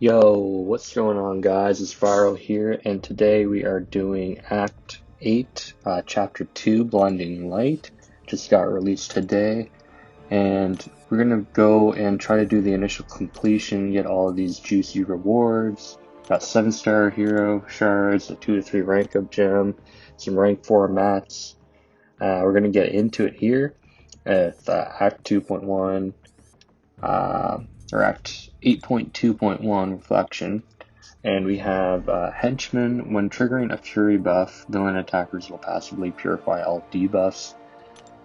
Yo, what's going on, guys? It's Varo here, and today we are doing Act 8, Chapter 2, Blinding Light. Just got released today, and we're gonna go and try to do the initial completion, get all of these juicy rewards. Got 7-star hero shards, a 2 to 3 rank up gem, some rank 4 mats. We're gonna get into it here with Act 2.1. Or Act 8.2.1 Reflection, and we have Henchman. When triggering a Fury buff, villain attackers will passively purify all debuffs.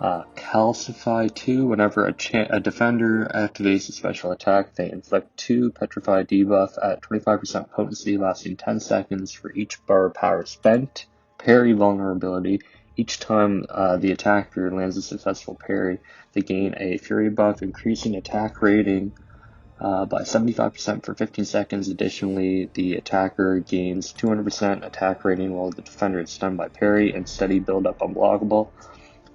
Calcify 2. Whenever a defender activates a special attack, they inflict 2 Petrify debuff at 25% potency, lasting 10 seconds for each bar of power spent. Parry vulnerability. Each time the attacker lands a successful parry, they gain a Fury buff, increasing attack rating by 75% for 15 seconds. Additionally, the attacker gains 200% attack rating while the defender is stunned by parry and steady build-up unblockable.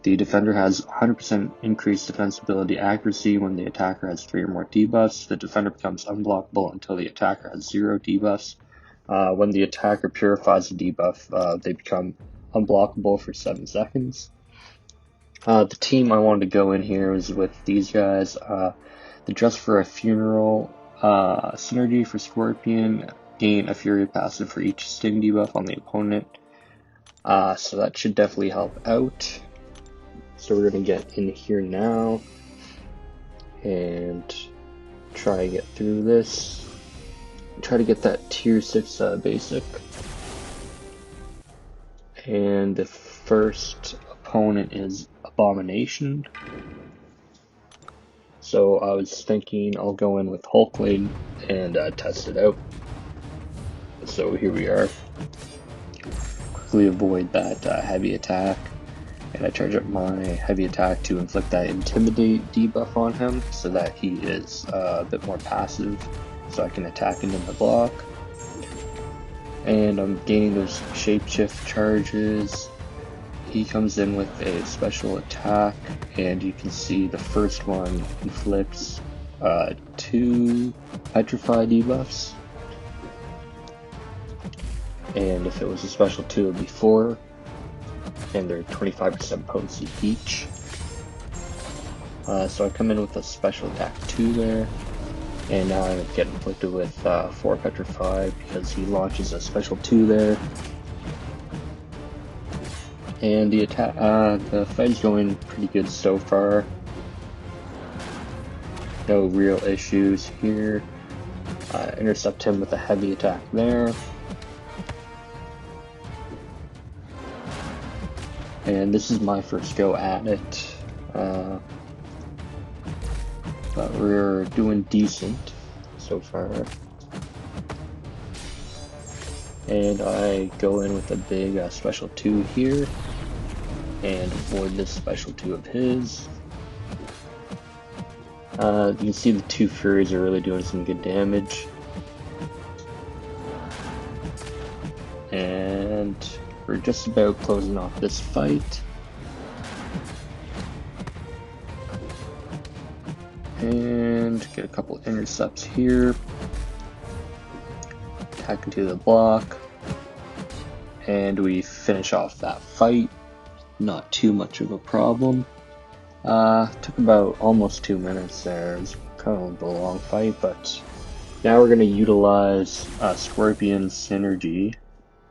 The defender has 100% increased defensibility accuracy when the attacker has 3 or more debuffs. The defender becomes unblockable until the attacker has 0 debuffs. When the attacker purifies a debuff, they become unblockable for 7 seconds. The team I wanted to go in here is with these guys. The Dress for a Funeral synergy for Scorpion, gain a Fury passive for each sting debuff on the opponent. So that should definitely help out. So we're going to get in here now and try to get through this. Try to get that tier 6 basic. And the first opponent is Abomination. So I was thinking I'll go in with Hulkblade and test it out. So here we are. Quickly avoid that heavy attack, and I charge up my heavy attack to inflict that Intimidate debuff on him so that he is a bit more passive, so I can attack into the block. And I'm gaining those shapeshift charges. He comes in with a special attack, and you can see the first one inflicts 2 Petrify debuffs. And if it was a special 2, it would be 4. And they're 25% potency each. So I come in with a special attack 2 there. And now I get inflicted with 4 Petrify because he launches a special 2 there. And the fight's going pretty good so far. No real issues here. Intercept him with a heavy attack there. And this is my first go at it. But we're doing decent so far. And I go in with a big special 2 here and avoid this special 2 of his. You can see the 2 Furies are really doing some good damage. And we're just about closing off this fight. And get a couple intercepts here. Attack into the block. And we finish off that fight. Not too much of a problem. Took about almost 2 minutes there. It was kind of a long fight, but now we're going to utilize Scorpion Synergy,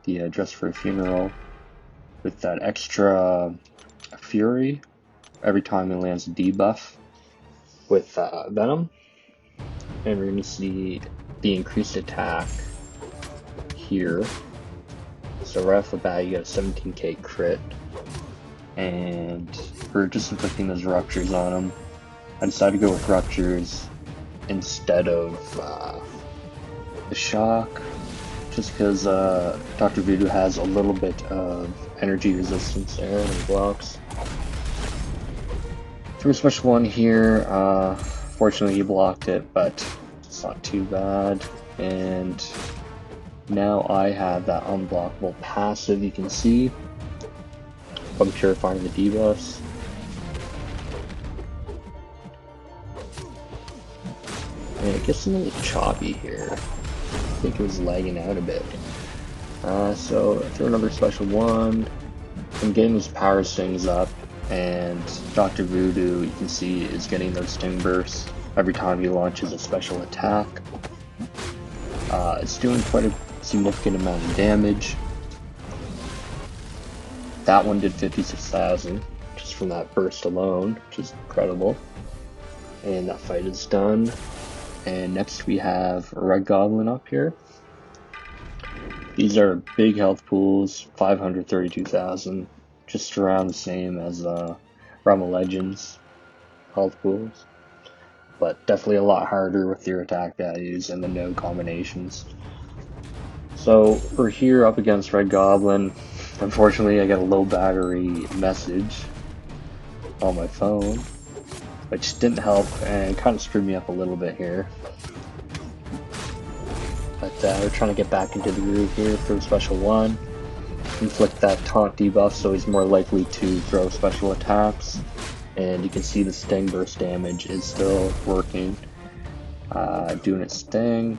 the Dress for a Funeral, with that extra Fury every time he lands a debuff with Venom. And we're going to see the increased attack here. So right off the bat, you get a 17k crit. And we're just inflicting those ruptures on him. I decided to go with ruptures instead of the shock, just because Dr. Voodoo has a little bit of energy resistance there and he blocks. Threw a special 1 here. Fortunately, he blocked it, but it's not too bad. And now I have that unblockable passive, you can see. I'm purifying the debuffs. And it gets a little choppy here. think it was lagging out a bit. So throw another special 1. I'm getting his power stings up, and Dr. Voodoo, you can see, is getting those sting bursts every time he launches a special attack. It's doing quite a significant amount of damage. That one did 56,000 just from that burst alone, which is incredible. And that fight is done. And next we have a Red Goblin up here. These are big health pools, 532,000, just around the same as Realm of Legends health pools, but definitely a lot harder with your attack values and the node combinations. So we're here up against Red Goblin. Unfortunately, I got a low battery message on my phone, which didn't help and kind of screwed me up a little bit here. But we're trying to get back into the groove here for special 1. Inflict that taunt debuff so he's more likely to throw special attacks. And you can see the sting burst damage is still working. Doing its thing.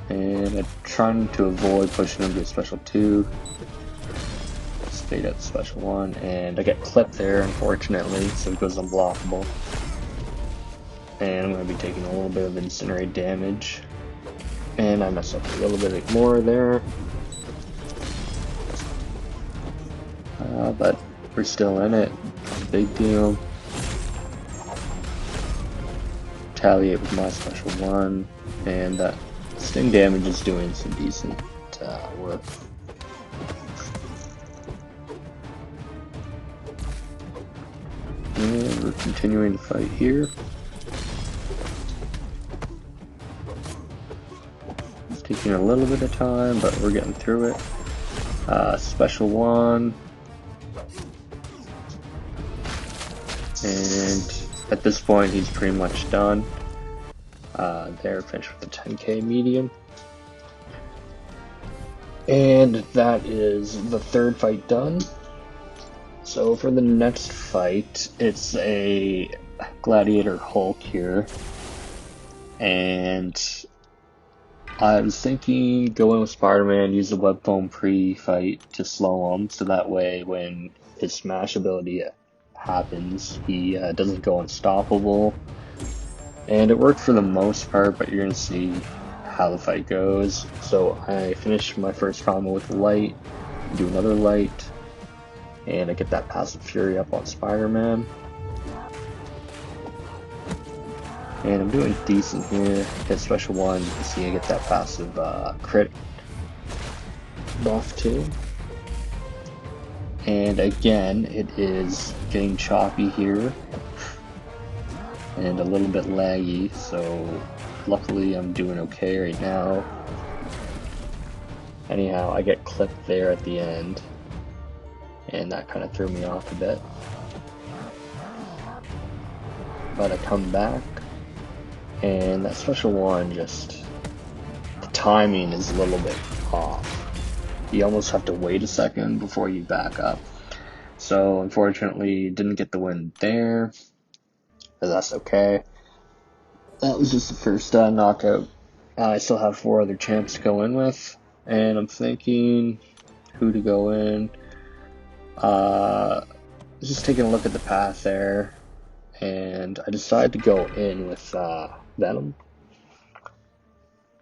And I'm trying to avoid pushing him to a special 2. Fade out the special 1. And I get clipped there, unfortunately, so it goes unblockable. And I'm going to be taking a little bit of incinerate damage. And I mess up a little bit more there. But we're still in it. Big deal. Retaliate with my special 1. And that sting damage is doing some decent work. And we're continuing to fight here. It's taking a little bit of time, but we're getting through it. Special 1. And at this point, he's pretty much done. They're finished with the 10k medium. And that is the third fight done. So for the next fight, it's a Gladiator Hulk here. And I was thinking go in with Spider-Man, use the web foam pre-fight to slow him, so that way when his smash ability happens, he doesn't go unstoppable. And it worked for the most part, but you're going to see how the fight goes. So I finish my first combo with light, do another light, and I get that passive fury up on Spider-Man. And I'm doing decent here. Get special 1, you can see I get that passive crit buff too. And again, it is getting choppy here. And a little bit laggy, so luckily I'm doing okay right now. Anyhow, I get clipped there at the end, and that kind of threw me off a bit. But I come back, and that special 1 just, the timing is a little bit off. You almost have to wait a second before you back up. So unfortunately, didn't get the win there. But that's okay. That was just the first knockout. I still have 4 other champs to go in with, and I'm thinking who to go in. Just taking a look at the path there, and I decided to go in with Venom,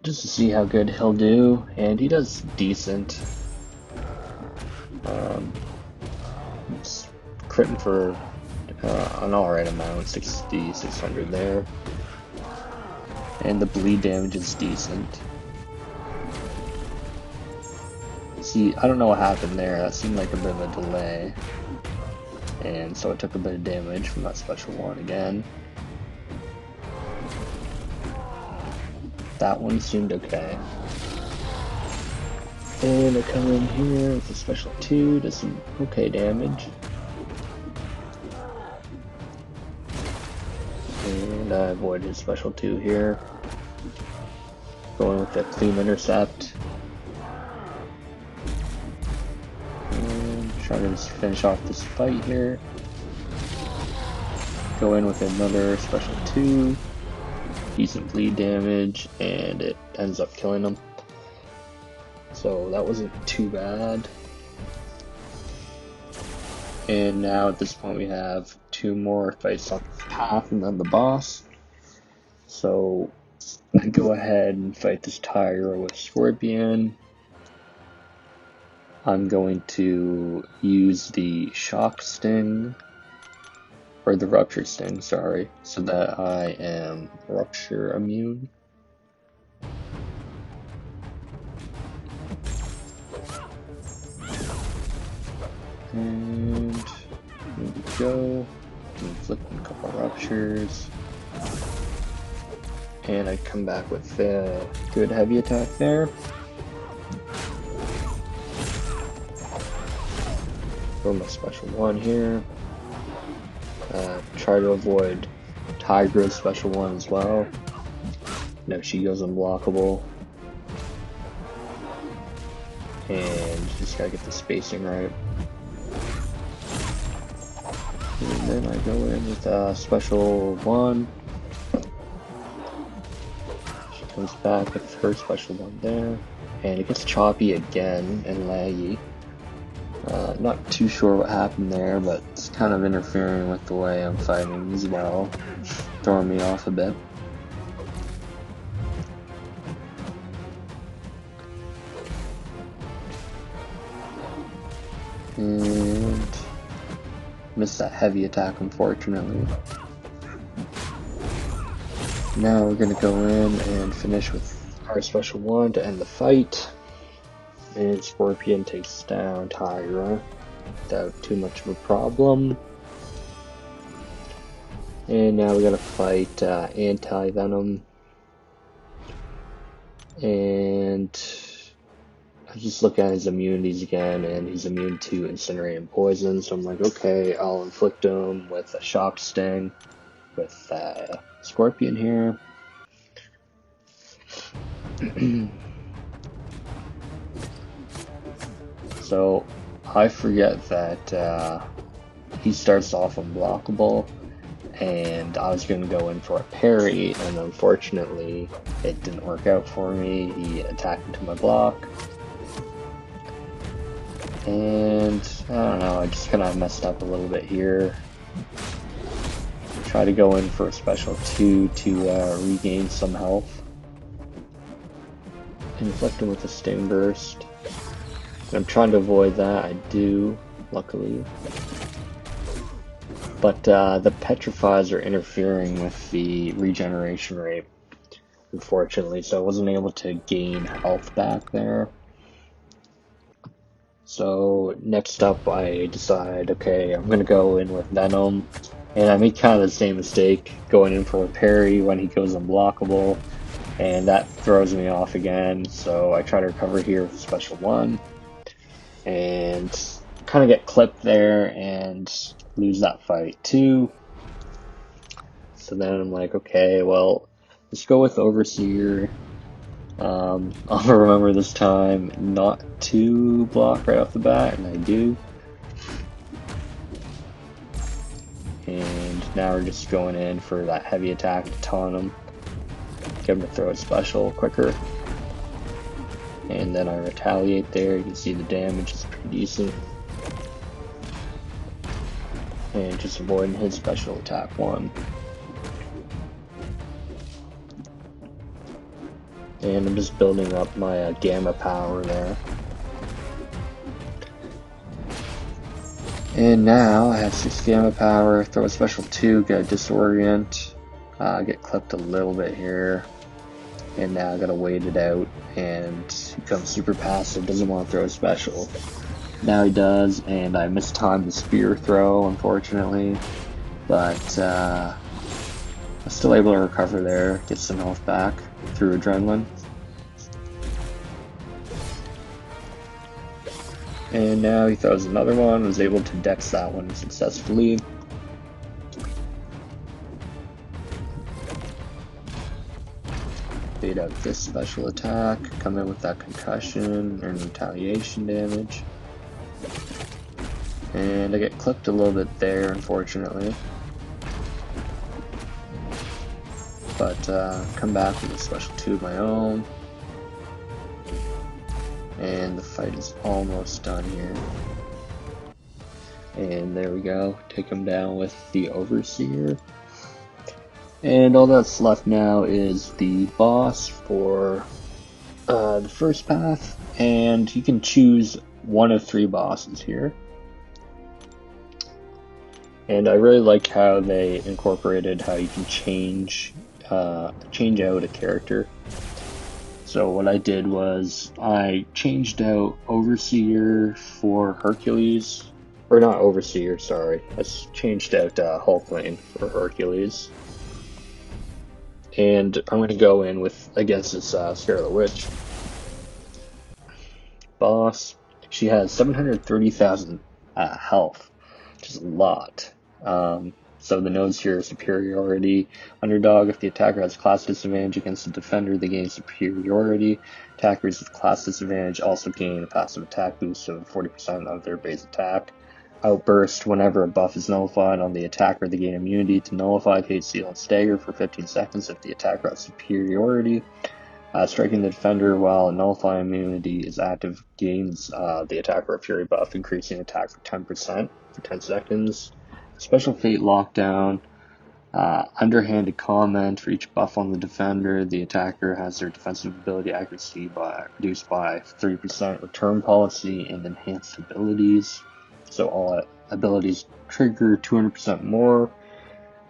just to see how good he'll do, and he does decent. It's critting for an alright amount, 600 there. And the bleed damage is decent. See, I don't know what happened there, that seemed like a bit of a delay. And so I took a bit of damage from that special 1 again. That one seemed okay. And I come in here with a special 2, does some okay damage. And I avoid his special 2 here. Going with the clean intercept. And trying to just finish off this fight here. Go in with another special 2. decent bleed damage, and it ends up killing him. So that wasn't too bad. And now at this point we have 2 more fights on the path and then the boss. So I go ahead and fight this tiger with Scorpion. I'm going to use the shock sting, or the rupture sting, sorry, so that I am rupture immune. And here we go. Inflicting a couple ruptures. And I come back with a good heavy attack there. Throw my special 1 here. Try to avoid Tigra's special 1 as well. No, she goes unblockable. And just gotta get the spacing right. And then I go in with a special 1. She comes back with her special 1 there. And it gets choppy again and laggy. Not too sure what happened there, but it's kind of interfering with the way I'm fighting as well. Throwing me off a bit. And missed that heavy attack, unfortunately. Now we're gonna go in and finish with our special 1 to end the fight. And Scorpion takes down Tyra without too much of a problem. And now we gotta fight Anti-Venom. And I just look at his immunities again, and he's immune to Incinerate and Poison, so I'm like, okay, I'll inflict him with a Shock Sting with Scorpion here. So I forget that he starts off unblockable, and I was going to go in for a parry, and unfortunately it didn't work out for me. He attacked into my block, and I don't know, I just kind of messed up a little bit here. Try to go in for a special 2 to regain some health. Inflict him with a Sting Burst. And I'm trying to avoid that, I do, luckily. But the Petrifies are interfering with the regeneration rate, unfortunately, so I wasn't able to gain health back there. So next up I decide, okay, I'm gonna go in with Venom, and I made kind of the same mistake, going in for a parry when he goes unblockable, and that throws me off again, so I try to recover here with a special 1, and kind of get clipped there and lose that fight too. So then I'm like, okay, well, let's go with Overseer. I'll remember this time not to block right off the bat, and I do. And now we're just going in for that heavy attack to taunt him. Get him to throw a special quicker. And then I retaliate there. You can see the damage is pretty decent. And just avoiding his special attack 1. And I'm just building up my gamma power there. And now I have 6 gamma power, throw a special 2, get a disorient, get clipped a little bit here. And now I gotta wait it out, and he becomes super passive, doesn't want to throw a special. Now he does, and I mistimed the spear throw, unfortunately. But I'm still able to recover there, get some health back through adrenaline. And now he throws another one, was able to dex that one successfully. Bait out this special attack, come in with that concussion and retaliation damage. And I get clipped a little bit there, unfortunately. but come back with a special 2 of my own. And the fight is almost done here. And there we go, take him down with the Overseer. And all that's left now is the boss for the first path, and you can choose one of 3 bosses here. And I really like how they incorporated how you can change out a character. So what I did was I changed out Overseer for Hercules, or not Overseer, sorry. I changed out Hulkling for Hercules. And I'm going to go in with against this Scarlet Witch boss. She has 730,000 health, which is a lot. So the nodes here are superiority. Underdog, if the attacker has class disadvantage against the defender, they gain superiority. Attackers with class disadvantage also gain a passive attack boost of 40% of their base attack. Outburst, whenever a buff is nullified on the attacker, they gain immunity to nullify, hate, seal, and stagger for 15 seconds if the attacker has superiority. Striking the defender while nullifying immunity is active gains the attacker a fury buff, increasing attack for 10% for 10 seconds. Special fate lockdown. Underhanded comment for each buff on the defender. The attacker has their defensive ability accuracy reduced by 30%. Return policy and enhanced abilities. So all abilities trigger 200% more.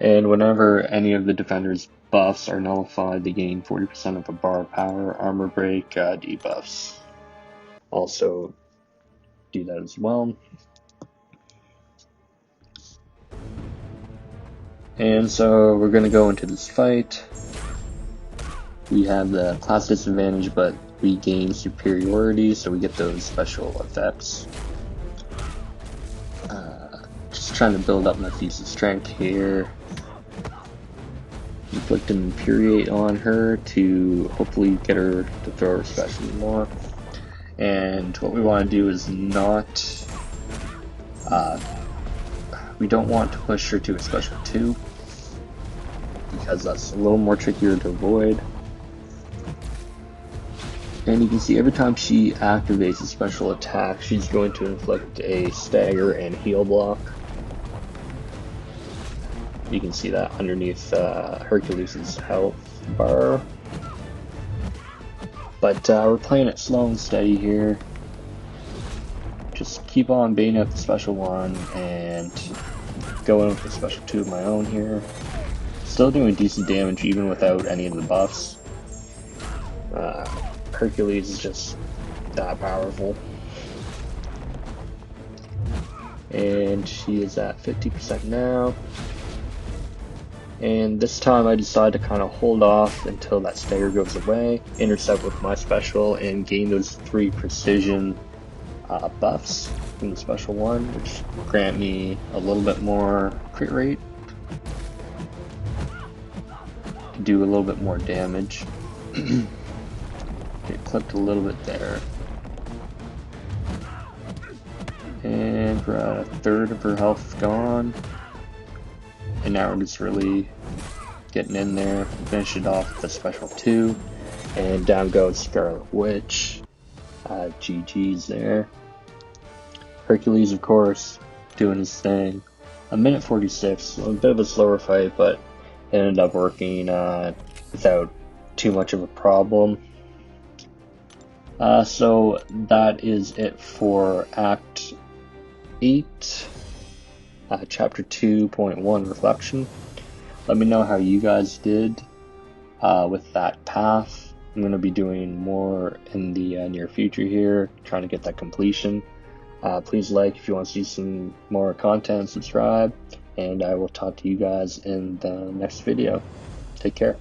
And whenever any of the defender's buffs are nullified, they gain 40% of a bar of power. Armor break debuffs also do that as well. And so we're going to go into this fight. We have the class disadvantage, but we gain superiority, so we get those special effects. Just trying to build up my feats of strength here. Inflict an Infuriate on her to hopefully get her to throw her special more. And what we want to do is not... we don't want to push her to a special 2, because that's a little more trickier to avoid. And you can see every time she activates a special attack, she's going to inflict a stagger and heal block. You can see that underneath Hercules' health bar. But we're playing it slow and steady here. Just keep on baiting out the special 1 and go in with the special 2 of my own here. Still doing decent damage even without any of the buffs. Hercules is just that powerful. And she is at 50% now. And this time I decide to kind of hold off until that stagger goes away, intercept with my special, and gain those 3 precision buffs from the special 1, which grant me a little bit more crit rate. To do a little bit more damage. Get clipped a little bit there. And we're at a third of her health gone. And now we're just really getting in there. Finish it off with a special 2. And down goes Scarlet Witch. GG's there. Hercules, of course, doing his thing. A minute 46, a bit of a slower fight, but it ended up working without too much of a problem. So that is it for Act 8, Chapter 2.1 Reflection. Let me know how you guys did with that path. I'm going to be doing more in the near future here, trying to get that completion. Please like if you want to see some more content, subscribe, and I will talk to you guys in the next video. Take care.